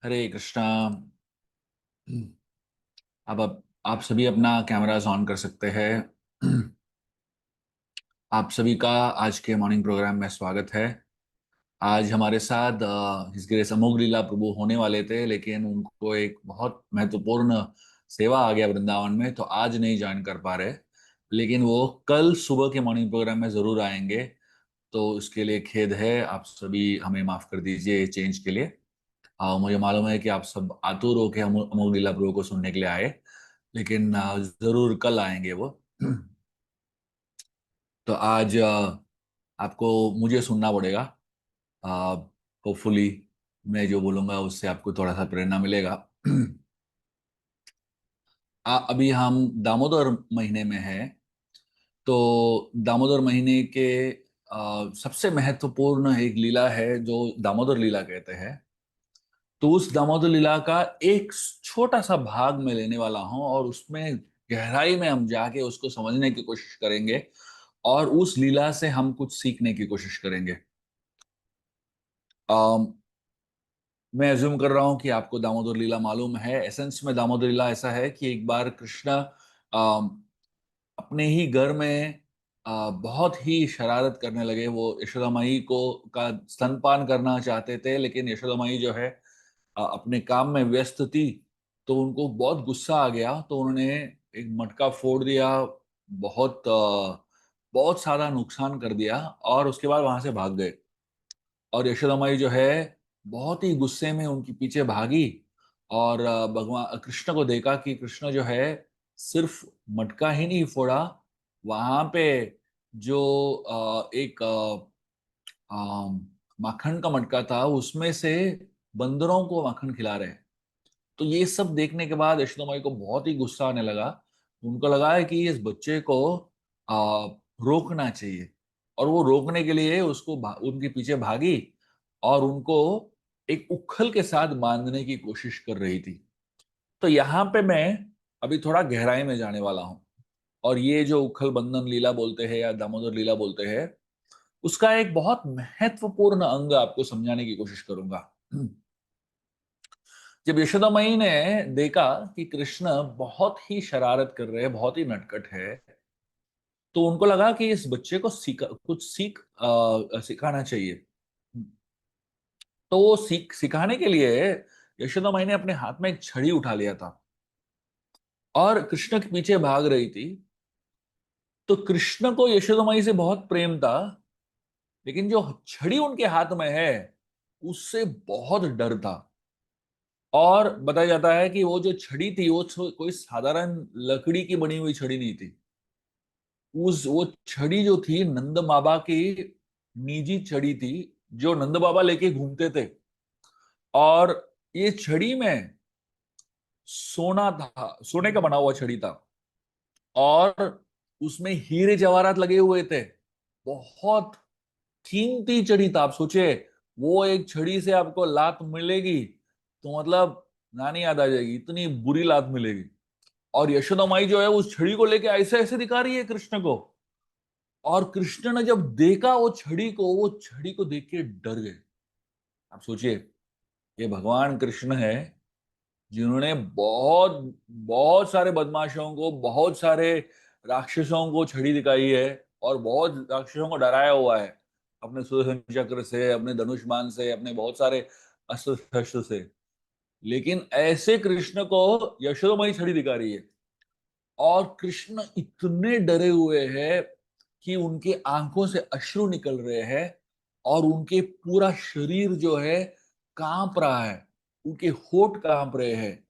हरे कृष्णा। अब आप सभी अपना कैमरास ऑन कर सकते हैं। आप सभी का आज के मॉर्निंग प्रोग्राम में स्वागत है। आज हमारे साथ हिज ग्रेस अमोघ लीला प्रभु होने वाले थे, लेकिन उनको एक बहुत महत्वपूर्ण सेवा आ गया वृंदावन में, तो आज नहीं ज्वाइन कर पा रहे। लेकिन वो कल सुबह के मॉर्निंग प्रोग्राम में जरूर आएंगे। तो उसके लिए खेद है, आप सभी हमें माफ कर दीजिए चेंज के लिए। मुझे मालूम है कि आप सब आतुर होकर अमोघ लीला प्रभु को सुनने के लिए आए, लेकिन जरूर कल आएंगे वो। तो आज आपको मुझे सुनना पड़ेगा। होपफुली मैं जो बोलूंगा उससे आपको थोड़ा सा प्रेरणा मिलेगा। अभी हम दामोदर महीने में हैं। तो दामोदर महीने के सबसे महत्वपूर्ण एक लीला है जो दामोदर लीला कहते हैं। तो उस दामोदर लीला का एक छोटा सा भाग मैं लेने वाला हूं, और उसमें गहराई में हम जाके उसको समझने की कोशिश करेंगे, और उस लीला से हम कुछ सीखने की कोशिश करेंगे। अम, मैं एज्यूम कर रहा हूं कि आपको दामोदर लीला मालूम है। एसेंस में दामोदर लीला ऐसा है कि एक बार कृष्ण अपने ही घर में बहुत ही शरारत करने लगे। वो यशोदा माई को का स्तनपान करना चाहते थे, लेकिन यशोदा माई जो है अपने काम में व्यस्त थी। तो उनको बहुत गुस्सा आ गया, तो उन्होंने एक मटका फोड़ दिया। बहुत सारा नुकसान कर दिया, और उसके बाद वहां से भाग गए। और यशोदा माई जो है बहुत ही गुस्से में उनके पीछे भागी, और भगवान कृष्ण को देखा कि कृष्ण जो है सिर्फ मटका ही नहीं फोड़ा, वहां पे जो एक माखन का मटका था उसमें से बंदरों को माखन खिला रहे हैं। तो ये सब देखने के बाद यशोदा माई को बहुत ही गुस्सा आने लगा। उनको लगा है कि इस बच्चे को आ, रोकना चाहिए, और वो रोकने के लिए उनके पीछे भागी, और उनको एक उखल के साथ बांधने की कोशिश कर रही थी। तो यहाँ पे मैं अभी थोड़ा गहराई में जाने वाला हूँ, और ये जो उखल बंधन लीला बोलते हैं या दामोदर लीला बोलते हैं, उसका एक बहुत महत्वपूर्ण अंग आपको समझाने की कोशिश करूंगा। जब यशोदा मई ने देखा कि कृष्ण बहुत ही शरारत कर रहे हैं, बहुत ही नटखट है, तो उनको लगा कि इस बच्चे को कुछ सिखाना चाहिए। तो वो सिखाने के लिए यशोदा मई ने अपने हाथ में एक छड़ी उठा लिया था, और कृष्ण के पीछे भाग रही थी। तो कृष्ण को यशोदा मई से बहुत प्रेम था, लेकिन जो छड़ी उनके हाथ में है उससे बहुत डर था। और बताया जाता है कि वो जो छड़ी थी वो कोई साधारण लकड़ी की बनी हुई छड़ी नहीं थी। उस वो छड़ी जो थी नंद बाबा की निजी छड़ी थी, जो नंद बाबा लेके घूमते थे। और ये छड़ी में सोना था, सोने का बना हुआ छड़ी था, और उसमें हीरे जवाहरात लगे हुए थे। बहुत कीमती छड़ी था। आप सोचे, वो एक छड़ी से आपको लात मिलेगी तो मतलब नानी याद आ जाएगी, इतनी बुरी लात मिलेगी। और यशोदा माई जो है उस छड़ी को लेके ऐसे ऐसे दिखा रही है कृष्ण को। और कृष्ण ने जब देखा वो छड़ी को देख के डर गए। आप सोचिए, ये भगवान कृष्ण है जिन्होंने बहुत बहुत सारे बदमाशों को, बहुत सारे राक्षसों को छड़ी दिखाई है, और बहुत राक्षसों को डराया हुआ है अपने सुदर्शन चक्र से, अपने धनुष बाण से, अपने बहुत सारे अस्त्र शस्त्र से। लेकिन ऐसे कृष्ण को यशोदमयी छड़ी दिखा रही है, और कृष्ण इतने डरे हुए हैं कि उनके आंखों से अश्रु निकल रहे हैं, और उनके पूरा शरीर जो है कांप रहा है, उनके होठ कांप रहे हैं।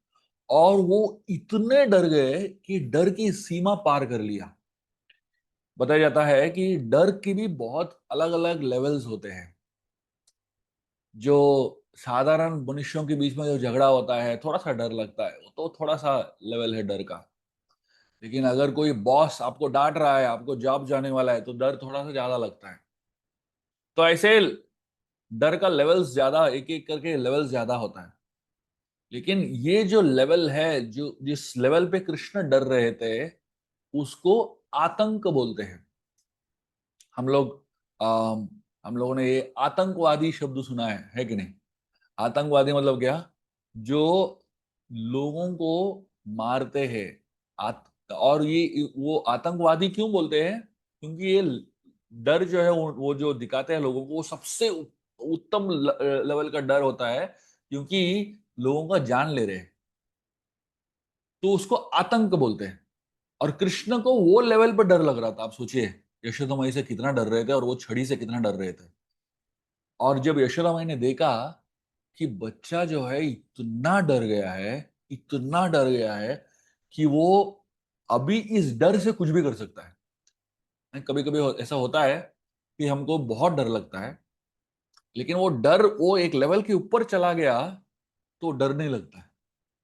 और वो इतने डर गए कि डर की सीमा पार कर लिया। बताया जाता है कि डर की भी बहुत अलग अलग लेवल्स होते हैं। जो साधारण मनुष्यों के बीच में जो झगड़ा होता है, थोड़ा सा डर लगता है, वो तो थोड़ा सा लेवल है डर का। लेकिन अगर कोई बॉस आपको डांट रहा है, आपको जॉब जाने वाला है, तो डर थोड़ा सा ज्यादा लगता है। तो ऐसे डर का लेवल्स ज्यादा, एक एक करके लेवल ज्यादा होता है। लेकिन ये जो लेवल है, जो जिस लेवल पे कृष्ण डर रहे थे, उसको आतंक बोलते हैं। हम लोग हम लोगों ने ये आतंकवादी शब्द सुना है कि नहीं? आतंकवादी मतलब क्या? जो लोगों को मारते हैं। और ये वो आतंकवादी क्यों बोलते हैं? क्योंकि ये डर जो है वो जो दिखाते हैं लोगों को, वो सबसे उत्तम लेवल का डर होता है, क्योंकि लोगों का जान ले रहे हैं, तो उसको आतंक बोलते हैं। और कृष्ण को वो लेवल पर डर लग रहा था। आप सोचिए, यशोदा माई से कितना डर रहे थे और वो छड़ी से कितना डर रहे थे। और जब यशोदा माई ने देखा कि बच्चा जो है इतना डर गया है, इतना डर गया है कि वो अभी इस डर से कुछ भी कर सकता है। कभी कभी ऐसा होता है कि हमको बहुत डर लगता है, लेकिन वो डर वो एक लेवल के ऊपर चला गया तो डर नहीं लगता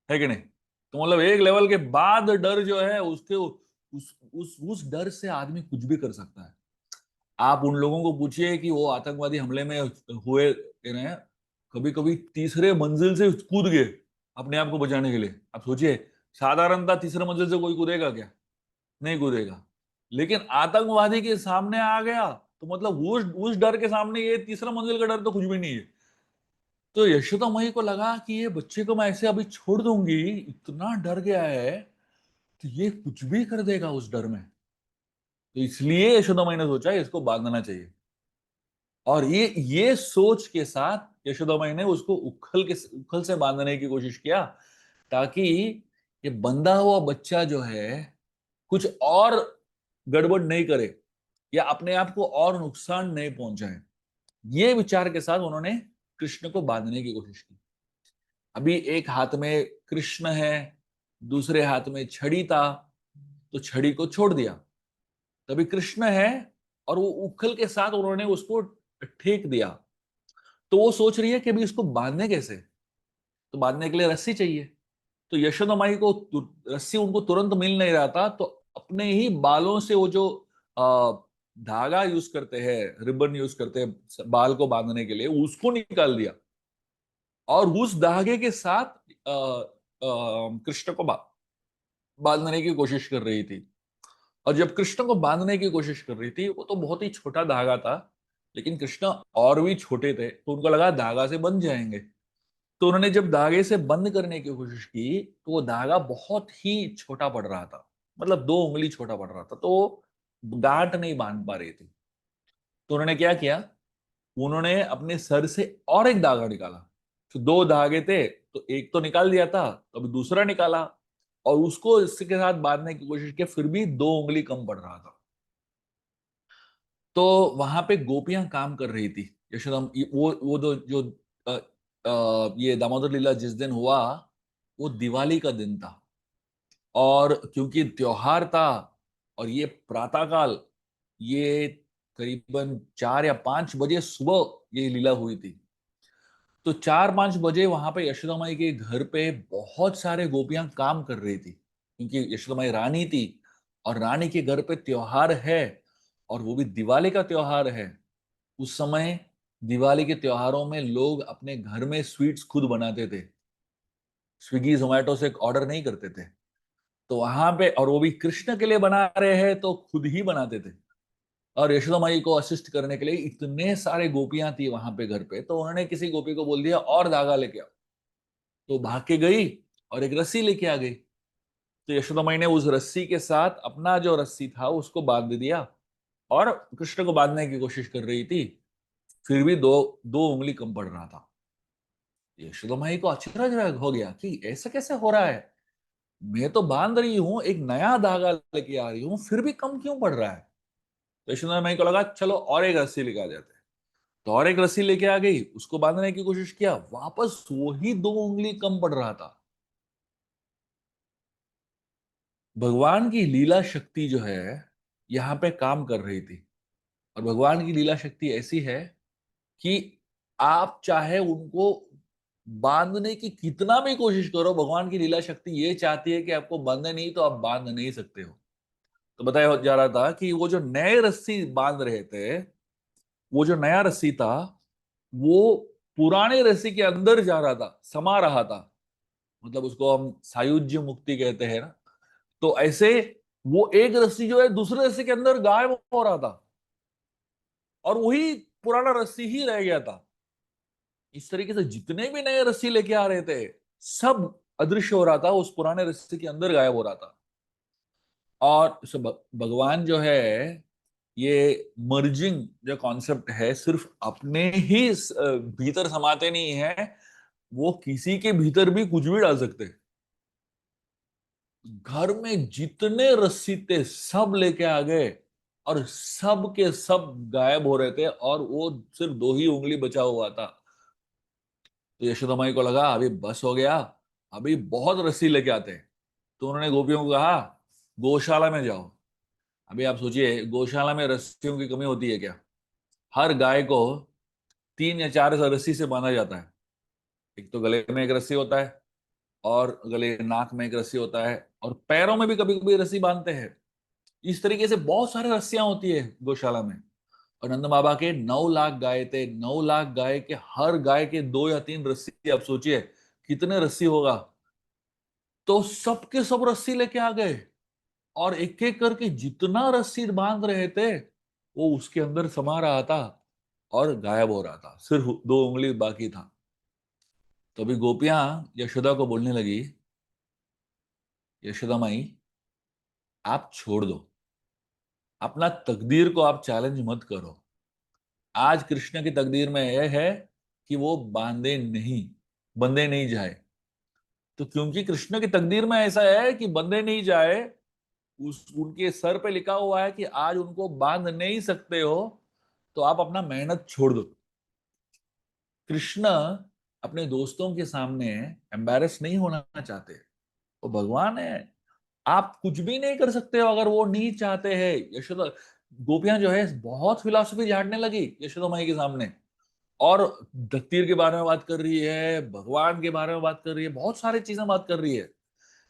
है कि नहीं? तो मतलब एक लेवल के बाद डर जो है उसके उस डर से आदमी कुछ भी कर सकता है। आप उन लोगों को पूछिए कि वो आतंकवादी हमले में हुए ना, कभी कभी तीसरे मंजिल से कूद गए अपने आप को बचाने के लिए। आप सोचिए, साधारणतः तीसरे मंजिल से कोई कूदेगा क्या? नहीं कूदेगा। लेकिन आतंकवादी के सामने आ गया तो मतलब उस डर के सामने ये तीसरा मंजिल का डर तो कुछ भी नहीं है। तो यशोदा मई को लगा कि ये बच्चे को मैं ऐसे अभी छोड़ दूंगी, इतना डर गया है, तो ये कुछ भी कर देगा उस डर में। तो इसलिए यशोदा मई ने सोचा इसको बांधना चाहिए। और ये सोच के साथ यशोदा माई ने उसको उखल से बांधने की कोशिश किया, ताकि ये बंधा हुआ बच्चा जो है कुछ और गड़बड़ नहीं करे या अपने आप को और नुकसान नहीं पहुंचाए। ये विचार के साथ उन्होंने कृष्ण को बांधने की कोशिश की। अभी एक हाथ में कृष्ण है, दूसरे हाथ में छड़ी था, तो छड़ी को छोड़ दिया। तभी कृष्ण है और वो उखल के साथ उन्होंने उसको ठीक दिया। तो वो सोच रही है कि अभी इसको बांधने कैसे? तो बांधने के लिए रस्सी चाहिए। तो यशोदा माई को रस्सी उनको तुरंत मिल नहीं रहा था, तो अपने ही बालों से वो जो आ, धागा यूज करते हैं, रिबन यूज करते हैं बाल को बांधने के लिए, उसको निकाल दिया और उस धागे के साथ कृष्ण को बांधने की कोशिश कर रही थी। और जब कृष्ण को बांधने की कोशिश कर रही थी, वो तो बहुत ही छोटा धागा था, लेकिन कृष्ण और भी छोटे थे, तो उनको लगा धागा से बंध जाएंगे। तो उन्होंने जब धागे से बंद करने की कोशिश की, तो वो धागा बहुत ही छोटा पड़ रहा था, मतलब 2 उंगली छोटा पड़ रहा था, तो वो गांठ नहीं बांध पा रही थी। तो उन्होंने क्या किया, उन्होंने अपने सर से और एक धागा निकाला। तो 2 धागे थे, तो एक तो निकाल दिया था, तो अभी दूसरा निकाला और उसको इसके साथ बांधने की कोशिश की, फिर भी 2 उंगली कम पड़ रहा था। तो वहां पे गोपियां काम कर रही थी। यशोदा, वो जो अ, ये दामोदर लीला जिस दिन हुआ, वो दिवाली का दिन था। और क्योंकि त्योहार था और ये प्रातःकाल, ये करीबन 4 या 5 बजे सुबह ये लीला हुई थी। तो 4-5 बजे वहां पे यशोदा माई के घर पे बहुत सारे गोपियां काम कर रही थी, क्योंकि यशोदा माई रानी थी और रानी के घर पे त्योहार है, और वो भी दिवाली का त्योहार है। उस समय दिवाली के त्योहारों में लोग अपने घर में स्वीट्स खुद बनाते थे, स्विगी जोमेटो से ऑर्डर नहीं करते थे। तो वहां पे, और वो भी कृष्ण के लिए बना रहे हैं तो खुद ही बनाते थे। और यशोदा माई को असिस्ट करने के लिए इतने सारे गोपियां थी वहां पे घर पे, तो उन्होंने किसी गोपी को बोल दिया और धागा लेके आओ। तो भाग के गई और एक रस्सी लेके आ गई। तो यशोदा माई ने उस रस्सी के साथ अपना जो रस्सी था उसको बांध दिया और कृष्ण को बांधने की कोशिश कर रही थी, फिर भी दो 2 उंगली कम पड़ रहा था। यशोदा माई को अचरज हो गया कि ऐसा कैसे हो रहा है, मैं तो बांध रही हूँ, एक नया धागा लेके आ रही हूँ, फिर भी कम क्यों पड़ रहा है? तो यशोदा माई को लगा चलो और एक रस्सी लेके आ जाते हैं। तो और एक रस्सी लेके आ गई, उसको बांधने की कोशिश किया, वापस वही 2 उंगली कम पड़ रहा था। भगवान की लीला शक्ति जो है यहाँ पे काम कर रही थी। और भगवान की लीला शक्ति ऐसी है कि आप चाहे उनको बांधने की कितना भी कोशिश करो, भगवान की लीला शक्ति ये चाहती है कि आपको बांधे नहीं, तो आप बांध नहीं सकते हो। तो बताया जा रहा था कि वो जो नए रस्सी बांध रहे थे, वो जो नया रस्सी था, वो पुराने रस्सी के अंदर जा रहा था, समा रहा था। मतलब उसको हम सायुज्य मुक्ति कहते हैं ना। तो ऐसे वो एक रस्सी जो है दूसरे रस्सी के अंदर गायब हो रहा था, और वही पुराना रस्सी ही रह गया था। इस तरीके से जितने भी नए रस्सी लेके आ रहे थे, सब अदृश्य हो रहा था, उस पुराने रस्सी के अंदर गायब हो रहा था। और भगवान जो है, ये मर्जिंग जो कॉन्सेप्ट है, सिर्फ अपने ही भीतर समाते नहीं है, वो किसी के भीतर भी कुछ भी डाल सकते हैं। घर में जितने रस्सी थे सब लेके आ गए, और सब के सब गायब हो रहे थे, और वो सिर्फ दो ही उंगली बचा हुआ था। तो यशोदा माई को लगा अभी बस हो गया, अभी बहुत रस्सी लेके आते हैं। तो उन्होंने गोपियों को कहा गौशाला में जाओ। अभी आप सोचिए, गौशाला में रस्सियों की कमी होती है क्या? हर गाय को 3 या 4 रस्सी से बांधा जाता है। एक तो गले में एक रस्सी होता है, और गले नाक में एक रस्सी होता है, और पैरों में भी कभी कभी रस्सी बांधते हैं। इस तरीके से बहुत सारी रस्सियां होती है गौशाला में। और नंद बाबा के 9 लाख गाय थे, 9 लाख गाय के हर गाय के 2 या 3 रस्सी। आप सोचिए कितने रस्सी होगा। तो सबके सब रस्सी लेके आ गए, और एक एक करके जितना रस्सी बांध रहे थे, वो उसके अंदर समा रहा था और गायब हो रहा था, सिर्फ 2 उंगली बाकी था। तो अभी गोपियां यशोदा को बोलने लगी, यशोदा माई आप छोड़ दो, अपना तकदीर को आप चैलेंज मत करो। आज कृष्ण की तकदीर में यह है कि वो बंधे नहीं जाए। तो क्योंकि कृष्ण की तकदीर में ऐसा है कि बंधे नहीं जाए, उस उनके सर पे लिखा हुआ है कि आज उनको बांध नहीं सकते हो, तो आप अपना मेहनत छोड़ दो। कृष्ण अपने दोस्तों के सामने एम्बैरेस नहीं होना चाहते। वो भगवान है, आप कुछ भी नहीं कर सकते हो अगर वो नहीं चाहते हैं। यशोदा गोपियां जो है बहुत फिलॉसफी झाड़ने लगी यशोदा माई के सामने, और धरती के बारे में बात कर रही है, भगवान के बारे में बात कर रही है, बहुत सारी चीजें बात कर रही है।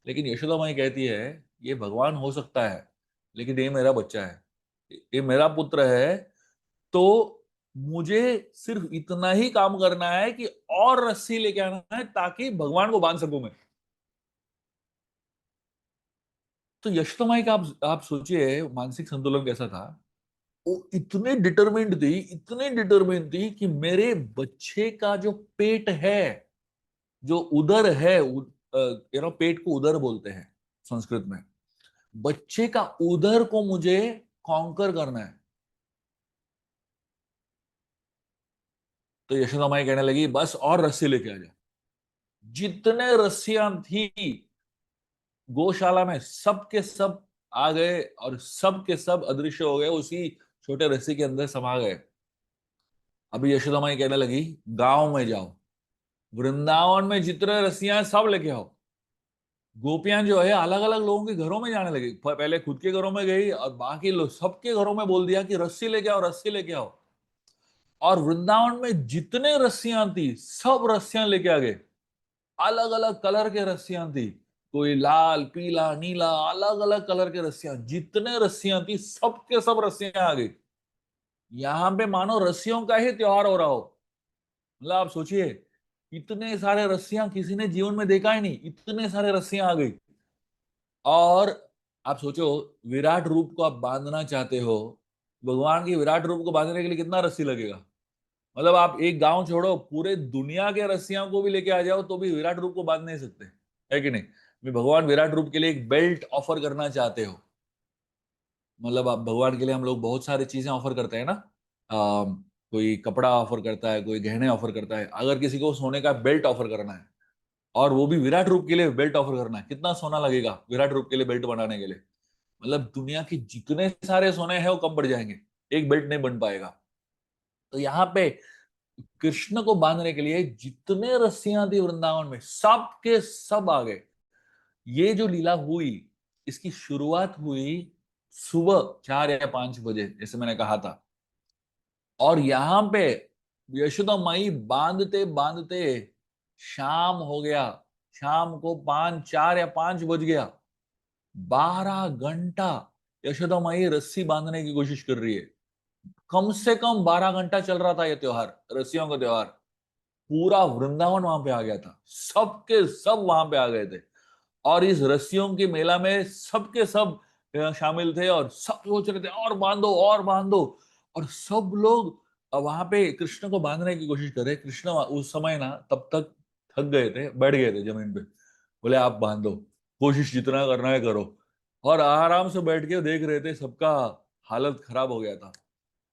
लेकिन यशोदा माई कहती है ये भगवान हो सकता है, लेकिन ये मेरा बच्चा है, ये मेरा पुत्र है। तो मुझे सिर्फ इतना ही काम करना है कि और रस्सी लेके आना है, ताकि भगवान को बांध सकूं मैं। तो यशोदा माई का आप सोचिए मानसिक संतुलन कैसा था। वो इतने डिटरमिन्ड थी कि मेरे बच्चे का जो पेट है, जो उदर है, पेट को उदर बोलते हैं संस्कृत में, बच्चे का उदर को मुझे कॉन्कर करना है। तो यशोदा माई कहने लगी बस और रस्सी लेके आ जा। जितने रस्सियां थी गौशाला में, सब के सब आ गए, और सब के सब अदृश्य हो गए, उसी छोटे रस्सी के अंदर समा गए। अभी यशोदा माई कहने लगी गांव में जाओ, वृंदावन में जितने रस्सियां हैं सब लेके आओ। गोपियां जो है अलग अलग लोगों के घरों में जाने लगी, पहले खुद के घरों में गई, और बाकी लोग सबके घरों में बोल दिया कि रस्सी लेके आओ, रस्सी लेके आओ। और वृंदावन में जितने रस्सियां थी सब रस्सियां लेके आ गए। अलग अलग कलर के रस्सियां थी, कोई लाल पीला नीला, अलग अलग कलर के रस्सियां, जितने रस्सियां थी सबके सब रस्सियां आ गई। यहां पे मानो रस्सियों का ही त्योहार हो रहा हो। मतलब आप सोचिए, इतने सारे रस्सियां किसी ने जीवन में देखा ही नहीं, इतने सारे रस्सियां आ गई। और आप सोचो, विराट रूप को आप बांधना चाहते हो, भगवान की विराट रूप को बांधने के लिए कितना रस्सी लगेगा। मतलब आप एक गांव छोड़ो, पूरे दुनिया के रस्सियां को भी लेके आ जाओ तो भी विराट रूप को बांध नहीं सकते, है कि नहीं? भगवान विराट रूप के लिए एक बेल्ट ऑफर करना चाहते हो। मतलब आप भगवान के लिए, हम लोग बहुत सारी चीजें ऑफर करते हैं ना। कोई कपड़ा ऑफर करता है, कोई गहने ऑफर करता है। अगर किसी को सोने का बेल्ट ऑफर करना है, और वो भी विराट रूप के लिए बेल्ट ऑफर करना है, कितना सोना लगेगा विराट रूप के लिए बेल्ट बनाने के लिए? मतलब दुनिया के जितने सारे सोने हैं वो कम पड़ जाएंगे, एक बेल्ट नहीं बन पाएगा। तो यहाँ पे कृष्ण को बांधने के लिए जितने रस्सियां थी वृंदावन में, सब के सब आ गए। ये जो लीला हुई, इसकी शुरुआत हुई सुबह 4 या 5 बजे, जैसे मैंने कहा था। और यहां पे यशोदा माई बांधते बांधते शाम हो गया। शाम को 4 या 5 बज गया। 12 घंटा यशोदा माई रस्सी बांधने की कोशिश कर रही है। कम से कम 12 घंटा चल रहा था ये त्योहार, रस्सियों का त्योहार। पूरा वृंदावन वहां पे आ गया था, सबके सब वहां पे आ गए थे। और इस रस्सियों के मेला में सबके सब शामिल थे, और सब सोच रहे थे और बांधो और बांधो। और सब लोग वहां पे कृष्ण को बांधने की कोशिश कर रहे। कृष्ण उस समय ना तब तक थक गए थे, बैठ गए थे जमीन पे। बोले आप बांध दो, कोशिश जितना करना है करो। और आराम से बैठ के देख रहे थे, सबका हालत खराब हो गया था।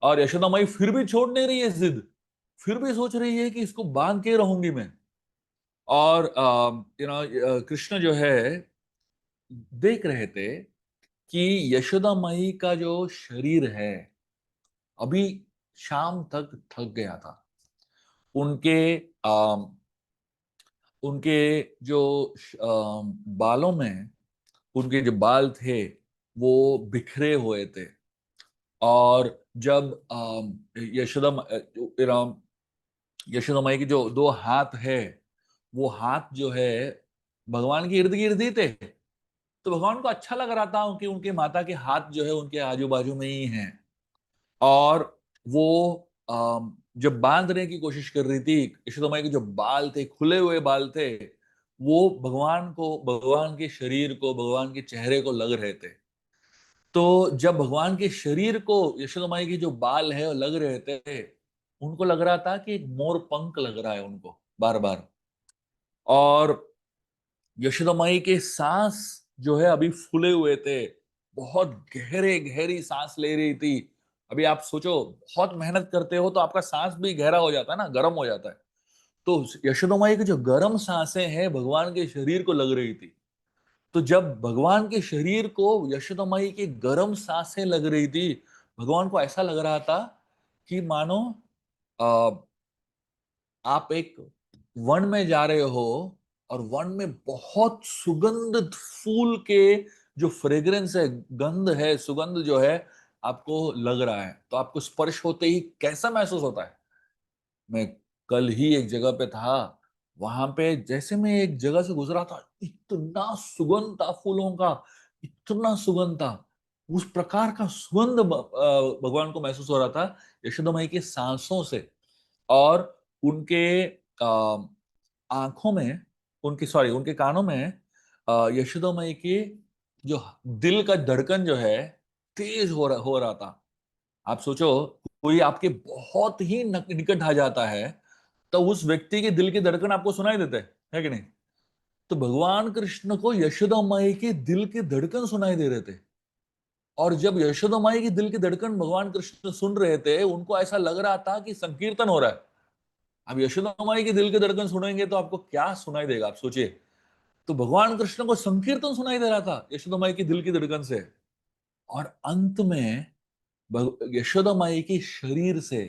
और यशोदा माई फिर भी छोड़ नहीं रही है जिद, फिर भी सोच रही है कि इसको बांध के रहूंगी मैं। और कृष्ण जो है देख रहे थे कि यशोदा माई का जो शरीर है अभी शाम तक थक गया था। उनके उनके जो बालों में, उनके जो बाल थे वो बिखरे हुए थे। और जब यशोदा यशोदा माई के जो दो हाथ है, वो हाथ जो है भगवान के इर्द गिर्द ही थे। तो भगवान को अच्छा लग रहा था कि उनके माता के हाथ जो है उनके आजू बाजू में ही हैं। और वो जब बांधने की कोशिश कर रही थी, यशोदा माई के जो बाल थे, खुले हुए बाल थे, वो भगवान को, भगवान के शरीर को, भगवान के चेहरे को लग रहे थे। तो जब भगवान के शरीर को यशोदा माई के जो बाल है वो लग रहे थे, उनको लग रहा था कि एक मोर पंख लग रहा है उनको बार बार। और यशोदा माई के सांस जो है अभी फूले हुए थे, बहुत गहरे गहरी सांस ले रही थी। अभी आप सोचो, बहुत मेहनत करते हो तो आपका सांस भी गहरा हो जाता है ना, गर्म हो जाता है। तो यशोदा माई की जो गर्म सांसें हैं भगवान के शरीर को लग रही थी। तो जब भगवान के शरीर को यशोदा माई की गर्म सांसें लग रही थी, भगवान को ऐसा लग रहा था कि मानो आ, आप एक वन में जा रहे हो और वन में बहुत सुगंधित फूल के जो फ्रेग्रेंस है, गंध है, सुगंध जो है आपको लग रहा है, तो आपको स्पर्श होते ही कैसा महसूस होता है। मैं कल ही एक जगह पे था, वहां पे जैसे मैं एक जगह से गुजरा था, इतना सुगंध था फूलों का, इतना सुगंध था। उस प्रकार का सुगंध भगवान को महसूस हो रहा था यशोदा माई की सांसों से। और उनके आंखों में, उनकी सॉरी उनके कानों में यशोदा माई की जो दिल का धड़कन जो है तेज हो रहा था। आप सोचो, कोई आपके बहुत ही निकट आ जाता है तो उस व्यक्ति के दिल की धड़कन आपको सुनाई देते है कि नहीं। तो भगवान कृष्ण को यशोदा माई के दिल की धड़कन सुनाई दे रहे थे। और जब यशोदा माई की दिल की धड़कन भगवान कृष्ण सुन रहे थे, उनको ऐसा लग रहा था कि संकीर्तन हो रहा है। अब यशोदा माई की दिल की धड़कन सुनेंगे तो आपको क्या सुनाई देगा, आप सोचिए। तो भगवान कृष्ण को संकीर्तन सुनाई दे रहा था यशोदा माई की दिल की धड़कन से। और अंत में यशोदा माई की शरीर से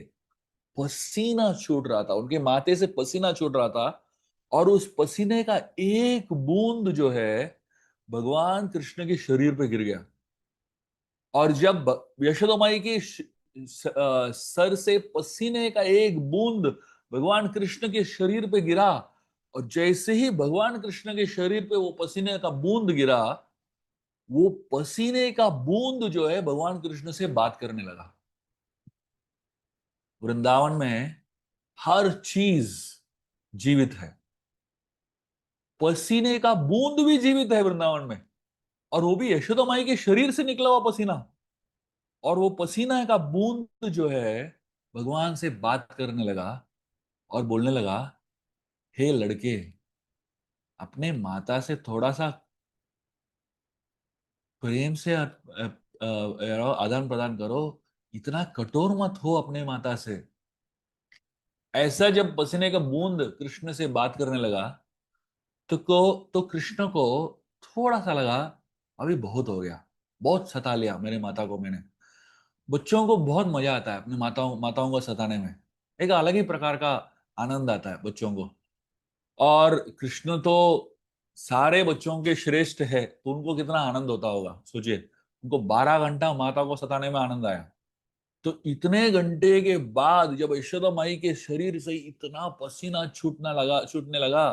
पसीना छूट रहा था, उनके माथे से पसीना छूट रहा था। और उस पसीने का एक बूंद जो है भगवान कृष्ण के शरीर पे गिर गया। और जब यशोदा माई की सर से पसीने का एक बूंद भगवान कृष्ण के शरीर पे गिरा, और जैसे ही भगवान कृष्ण के शरीर पे वो पसीने का बूंद गिरा, वो पसीने का बूंद जो है भगवान कृष्ण से बात करने लगा। वृंदावन में हर चीज जीवित है, पसीने का बूंद भी जीवित है वृंदावन में। और वो भी यशोदा माई के शरीर से निकला हुआ पसीना। और वो पसीना का बूंद जो है भगवान से बात करने लगा और बोलने लगा, हे लड़के, अपने माता से थोड़ा सा प्रेम से आदान प्रदान करो, इतना कठोर मत हो अपने माता से। ऐसा जब पसीने का बूंद कृष्ण से बात करने लगा, तो कृष्ण को थोड़ा सा लगा अभी बहुत हो गया, बहुत सता लिया मेरे माता को मैंने। बच्चों को बहुत मजा आता है अपने माताओं माताओं को सताने में, एक अलग ही प्रकार का आनंद आता है बच्चों को। और कृष्ण तो सारे बच्चों के श्रेष्ठ है, तो उनको कितना आनंद होता होगा सोचिए। उनको 12 घंटा माता को सताने में आनंद आया। तो इतने घंटे के बाद जब यशोदा माई के शरीर से इतना पसीना छूटने लगा,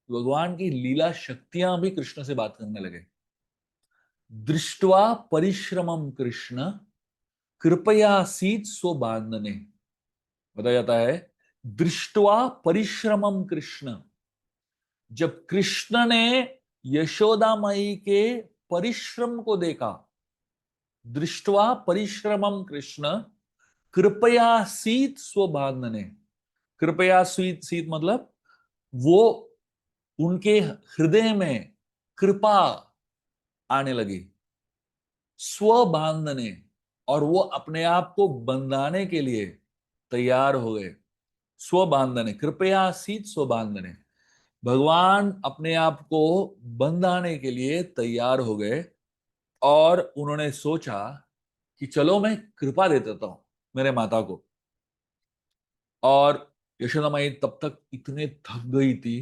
भगवान की लीला शक्तियां भी कृष्ण से बात करने लगे। दृष्टवा परिश्रमम कृष्ण कृपया सीत सो बांधने, बताया जाता है। दृष्टवा परिश्रमम कृष्ण, जब कृष्ण ने यशोदा माई के परिश्रम को देखा, दृष्टवा परिश्रमम कृष्ण कृपया सीत स्व बांधने। कृपया सीत सीत मतलब वो उनके हृदय में कृपा आने लगी, स्व बांधने, और वो अपने आप को बंधाने के लिए तैयार हो गए। स्व बांधने, कृपया सीत स्व बांधने, भगवान अपने आप को बंधाने के लिए तैयार हो गए। और उन्होंने सोचा कि चलो मैं कृपा दे देता हूं मेरे माता को। और यशोदा माई तब तक इतने थक गई थी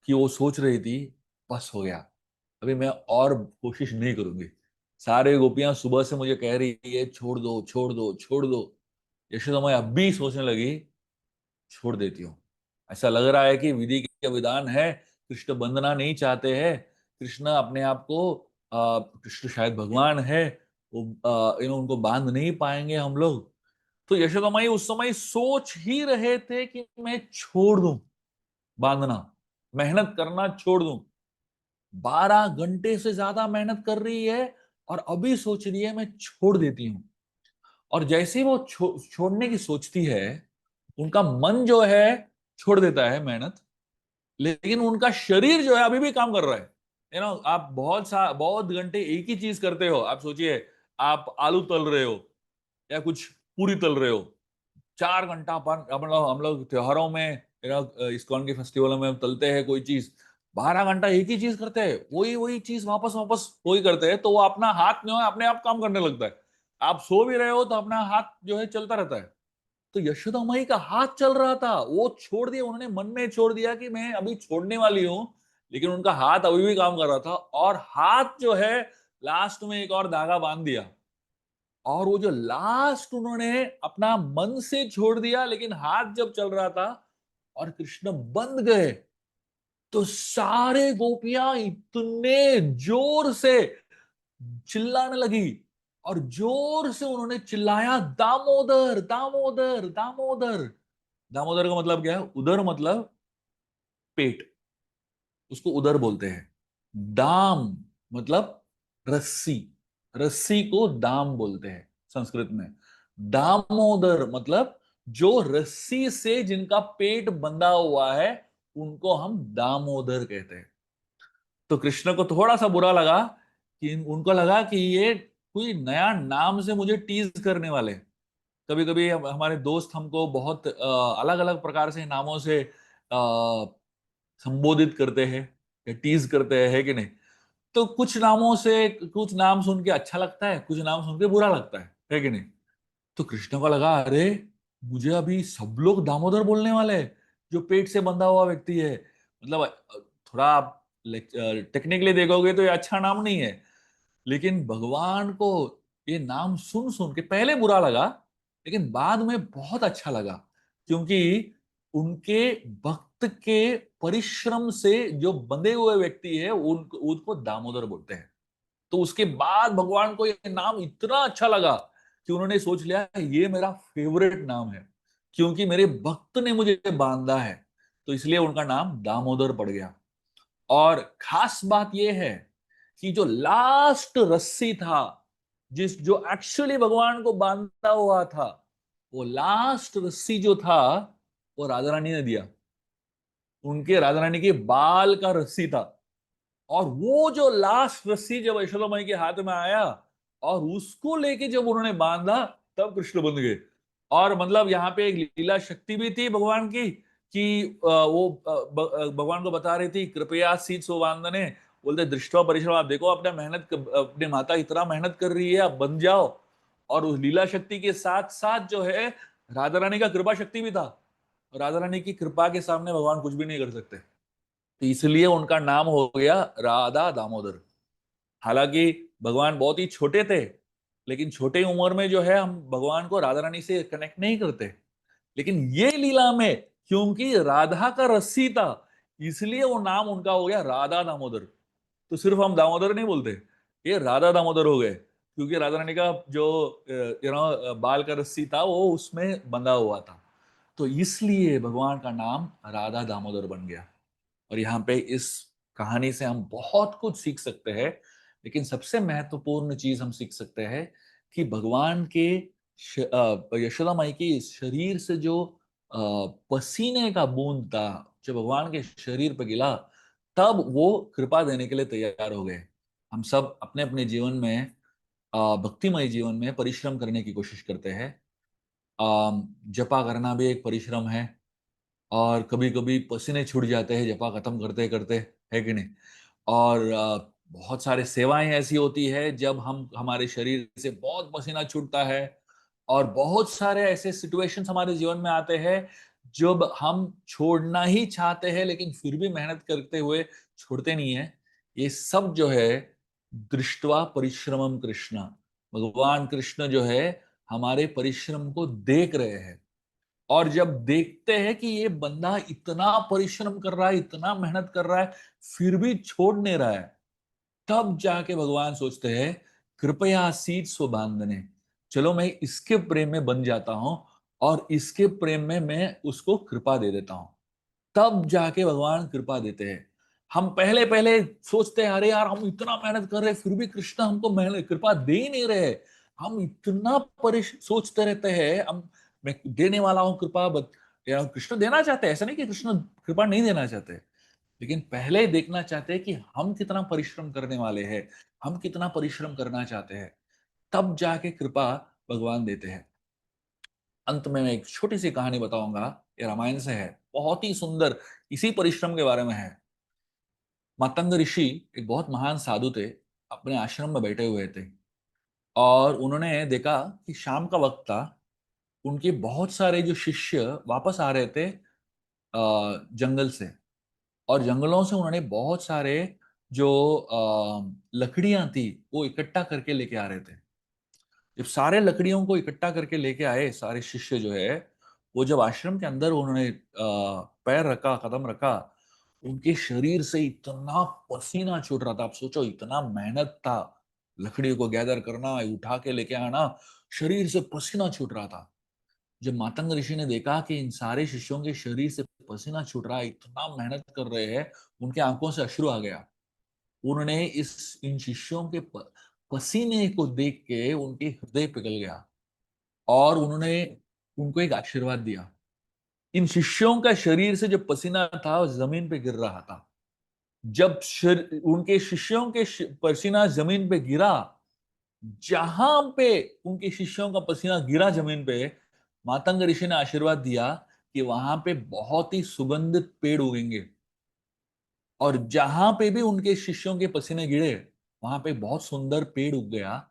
कि वो सोच रही थी बस हो गया, अभी मैं और कोशिश नहीं करूंगी। सारे गोपियां सुबह से मुझे कह रही है छोड़ दो छोड़ दो छोड़ दो। यशोदा माई अब भी सोचने लगी छोड़ देती हूँ। ऐसा लग रहा है कि विधि का विधान है, कृष्ण बंधना नहीं चाहते हैं। कृष्ण अपने आप को कृष्ण शायद भगवान है, वो उनको बांध नहीं पाएंगे हम लोग। तो यशोदा माई उस समय सोच ही रहे थे कि मैं छोड़ दूं बांधना, मेहनत करना छोड़ दूं। 12 घंटे से ज्यादा मेहनत कर रही है और अभी सोच रही है मैं छोड़ देती हूँ। और जैसे ही वो छोड़ने की सोचती है, उनका मन जो है छोड़ देता है मेहनत, लेकिन उनका शरीर जो है अभी भी काम कर रहा है। आप बहुत घंटे एक ही चीज करते हो। आप सोचिए, आप आलू तल रहे हो या कुछ पूरी तल रहे हो, 4 घंटा पर हम लोग त्योहारों में इस्कॉन के फेस्टिवलों में तलते हैं कोई चीज, 12 घंटा एक ही चीज करते हैं, वही वही चीज वापस वापस वही करते हैं, तो वो अपना हाथ जो है अपने आप काम करने लगता है। आप सो भी रहे हो तो अपना हाथ जो है चलता रहता है। तो यशोदा माई का हाथ चल रहा था, वो छोड़ दिया, उन्होंने मन में छोड़ दिया कि मैं अभी छोड़ने वाली हूं, लेकिन उनका हाथ अभी भी काम कर रहा था। और हाथ जो है लास्ट में एक और धागा बांध दिया, और वो जो लास्ट उन्होंने अपना मन से छोड़ दिया, लेकिन हाथ जब चल रहा था और कृष्ण बंध गए, तो सारे गोपियां इतने जोर से चिल्लाने लगी, और जोर से उन्होंने चिल्लाया दामोदर दामोदर दामोदर। दामोदर का मतलब क्या है? उदर मतलब पेट, उसको उदर बोलते हैं। दाम मतलब रस्सी, रस्सी को दाम बोलते हैं संस्कृत में। दामोदर मतलब जो रस्सी से जिनका पेट बंधा हुआ है, उनको हम दामोदर कहते हैं। तो कृष्ण को थोड़ा सा बुरा लगा, कि उनको लगा कि ये कोई नया नाम से मुझे टीज करने वाले। कभी कभी हमारे दोस्त हमको बहुत अलग अलग प्रकार से नामों से संबोधित करते हैं या टीज करते हैं, है कि नहीं? तो कुछ नामों से, कुछ नाम सुन के अच्छा लगता है, कुछ नाम सुन के बुरा लगता है कि नहीं? तो कृष्ण को लगा अरे, मुझे अभी सब लोग दामोदर बोलने वाले हैं, जो पेट से बंधा हुआ व्यक्ति है। मतलब थोड़ा आप टेक्निकली देखोगे तो ये अच्छा नाम नहीं है, लेकिन भगवान को ये नाम सुन सुन के पहले बुरा लगा, लेकिन बाद में बहुत अच्छा लगा, क्योंकि उनके भक्त के परिश्रम से जो बंधे हुए व्यक्ति है उनको दामोदर बोलते हैं। तो उसके बाद भगवान को ये नाम इतना अच्छा लगा कि उन्होंने सोच लिया ये मेरा फेवरेट नाम है, क्योंकि मेरे भक्त ने मुझे बांधा है, तो इसलिए उनका नाम दामोदर पड़ गया। और खास बात यह है कि जो लास्ट रस्सी था, जिस जो एक्चुअली भगवान को बांधा हुआ था, वो लास्ट रस्सी जो था, वो राधा रानी ने दिया। उनके राधा रानी के बाल का रस्सी था, और वो जो लास्ट रस्सी जब यशोदा माई के हाथ में आया और उसको लेके जब उन्होंने बांधा, तब कृष्ण बन गए। और मतलब यहाँ पे एक लीला शक्ति भी थी भगवान की, कि वो भगवान को बता रही थी कृपया सीत सो बांधने, बोलते दृष्टवा परिश्रम, आप देखो अपना मेहनत, अपने माता इतना मेहनत कर रही है, आप बन जाओ। और उस लीला शक्ति के साथ साथ जो है राधा रानी का कृपा शक्ति भी था। राधा रानी की कृपा के सामने भगवान कुछ भी नहीं कर सकते, तो इसलिए उनका नाम हो गया राधा दामोदर। हालांकि भगवान बहुत ही छोटे थे, लेकिन छोटे उम्र में जो है हम भगवान को राधा रानी से कनेक्ट नहीं करते, लेकिन ये लीला में क्योंकि राधा का रस्सी था, इसलिए वो नाम उनका हो गया राधा दामोदर। तो सिर्फ हम दामोदर नहीं बोलते, ये राधा दामोदर हो गए, क्योंकि राधा रानी का जो बाल का रस्सी था वो उसमें बंधा हुआ था, तो इसलिए भगवान का नाम राधा दामोदर बन गया। और यहाँ पे इस कहानी से हम बहुत कुछ सीख सकते हैं, लेकिन सबसे महत्वपूर्ण चीज हम सीख सकते हैं कि भगवान के यशोदा माई के शरीर से जो पसीने का बूंद था, जब भगवान के शरीर पे गिरा, तब वो कृपा देने के लिए तैयार हो गए। हम सब अपने अपने जीवन में, भक्तिमय जीवन में परिश्रम करने की कोशिश करते हैं। जपा करना भी एक परिश्रम है, और कभी-कभी पसीने छूट जाते हैं जपा खत्म करते-करते, है कि नहीं? और बहुत सारे सेवाएँ ऐसी होती है जब हम हमारे शरीर से बहुत पसीना छूटता है, और बहुत सारे ऐसे सिचुएशंस हमारे जीवन में आते हैं जब हम छोड़ना ही चाहते हैं लेकिन फिर भी मेहनत करते हुए छोड़ते नहीं हैं। ये सब जो है दृष्ट्वा परिश्रमम कृष्ण, भगवान कृष्ण जो है हमारे परिश्रम को देख रहे हैं। और जब देखते हैं कि ये बंदा इतना परिश्रम कर रहा है, इतना मेहनत कर रहा है, फिर भी छोड़ नहीं रहा है, तब जाके भगवान सोचते हैं कृपया सीत सो बांधने, चलो मैं इसके प्रेम में बन जाता हूं और इसके प्रेम में मैं उसको कृपा दे देता हूं। तब जाके भगवान कृपा देते हैं। हम पहले पहले सोचते हैं अरे यार हम इतना मेहनत कर रहे हैं फिर भी कृष्ण हमको मेहनत कृपा दे ही नहीं रहे। हम इतना परिश सोचते रहते हैं, हम मैं देने वाला हूँ कृपा, यार कृष्ण देना चाहते हैं, ऐसा नहीं कि कृष्ण कृपा नहीं देना चाहते, लेकिन पहले देखना चाहते हैं कि हम कितना परिश्रम करने वाले हैं, हम कितना परिश्रम करना चाहते हैं, तब जाके कृपा भगवान देते हैं। अंत में मैं एक छोटी सी कहानी बताऊंगा, ये रामायण से है, बहुत ही सुंदर, इसी परिश्रम के बारे में है। मातंग ऋषि एक बहुत महान साधु थे, अपने आश्रम में बैठे हुए थे, और उन्होंने देखा कि शाम का वक्त था, उनके बहुत सारे जो शिष्य वापस आ रहे थे जंगल से, और जंगलों से उन्होंने बहुत सारे जो लकड़ियां थी वो इकट्ठा करके लेके आ रहे थे। जब सारे लकड़ियों को इकट्ठा करके लेके आए सारे शिष्य जो है, वो जब आश्रम के अंदर उन्होंने पैर रखा, कदम रखा, उनके शरीर से इतना पसीना छूट रहा था। आप सोचो इतना मेहनत था, लकड़ियों को गैदर करना, उठा के लेके आना, शरीर से पसीना छूट रहा था। जब मातंग ऋषि ने देखा कि इन सारे शिष्यों के शरीर से पसीना छूट रहा है, इतना मेहनत कर रहे हैं, उनके आंखों से अश्रु आ गया। उन्होंने इस इन शिष्यों के पसीने को देख के उनके हृदय पिघल गया, और उन्होंने उनको एक आशीर्वाद दिया। इन शिष्यों का शरीर से जो पसीना था वो जमीन पे गिर रहा था। जब उनके शिष्यों के पसीना जमीन पे गिरा, जहां पे उनके शिष्यों का पसीना गिरा जमीन पे, मातंग ऋषि ने आशीर्वाद दिया कि वहां पे बहुत ही सुगंधित पेड़ उगेंगे, और जहां पे भी उनके शिष्यों के पसीने गिरे, वहां पे बहुत सुंदर पेड़ उग गया,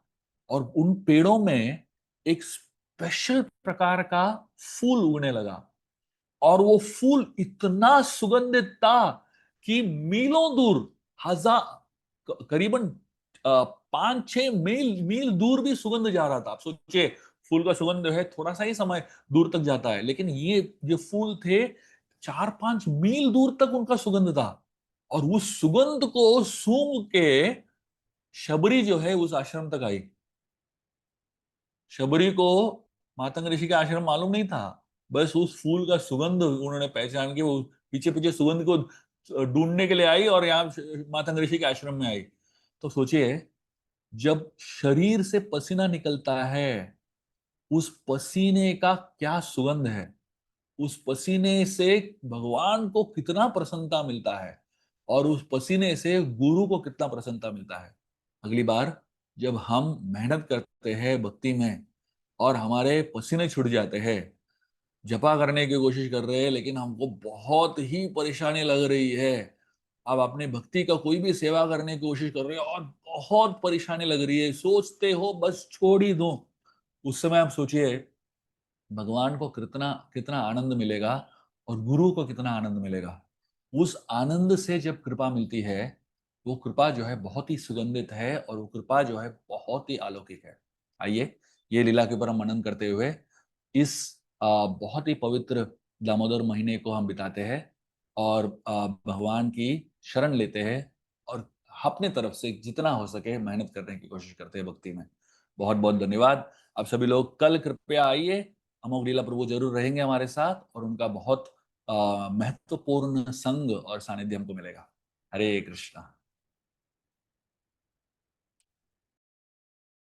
और उन पेड़ों में एक स्पेशल प्रकार का फूल उगने लगा, और वो फूल इतना सुगंधित था कि मीलों दूर, हजार, करीबन 5-6 मील मील दूर भी सुगंध जा रहा था। आप सोचिए, फूल का सुगंध है थोड़ा सा ही समय दूर तक जाता है, लेकिन ये जो फूल थे 4-5 मील दूर तक उनका सुगंध था। और उस सुगंध को सूंघ के शबरी जो है उस आश्रम तक आई। शबरी को मातंग ऋषि का आश्रम मालूम नहीं था, बस उस फूल का सुगंध उन्होंने पहचान के वो पीछे पीछे सुगंध को ढूंढने के लिए आई, और यहाँ मातंग ऋषि के आश्रम में आई। तो सोचिए, जब शरीर से पसीना निकलता है, उस पसीने का क्या सुगंध है, उस पसीने से भगवान को कितना प्रसन्नता मिलता है, और उस पसीने से गुरु को कितना प्रसन्नता मिलता है। अगली बार जब हम मेहनत करते हैं भक्ति में, और हमारे पसीने छूट जाते हैं, जपा करने की कोशिश कर रहे हैं लेकिन हमको बहुत ही परेशानी लग रही है, अब अपनी भक्ति का कोई भी सेवा करने की कोशिश कर रहे हो और बहुत परेशानी लग रही है, सोचते हो बस छोड़ ही दो, उस समय आप सोचिए भगवान को कितना कितना आनंद मिलेगा, और गुरु को कितना आनंद मिलेगा। उस आनंद से जब कृपा मिलती है, वो कृपा जो है बहुत ही सुगंधित है, और वो कृपा जो है बहुत ही अलौकिक है। आइए, ये लीला के ऊपर हम मनन करते हुए इस बहुत ही पवित्र दामोदर महीने को हम बिताते हैं, और भगवान की शरण लेते हैं, और अपने तरफ से जितना हो सके मेहनत करने की कोशिश करते हैं भक्ति में। बहुत बहुत धन्यवाद। आप सभी लोग कल कृपया आइए, अमोघ लीला प्रभु जरूर रहेंगे हमारे साथ, और उनका बहुत महत्वपूर्ण संग और सानिध्य हमको मिलेगा। हरे कृष्णा।